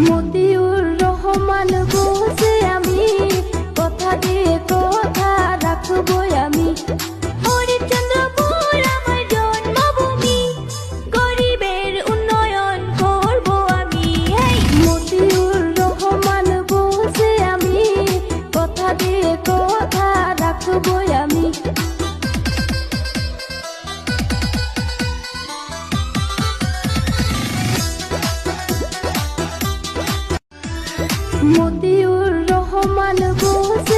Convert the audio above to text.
মতিউর রহমান বলছে আমি কথা দিয়ে কথা রাখবো আমি। হরিশ্চন্দ্রপুর আমার জন্মভূমি, গরিবের উন্নয়ন করব আমি। মতিউর রহমান বলছে আমি কথা দিয়ে কথা রাখবো আমি। মতিউর রহমান বলছে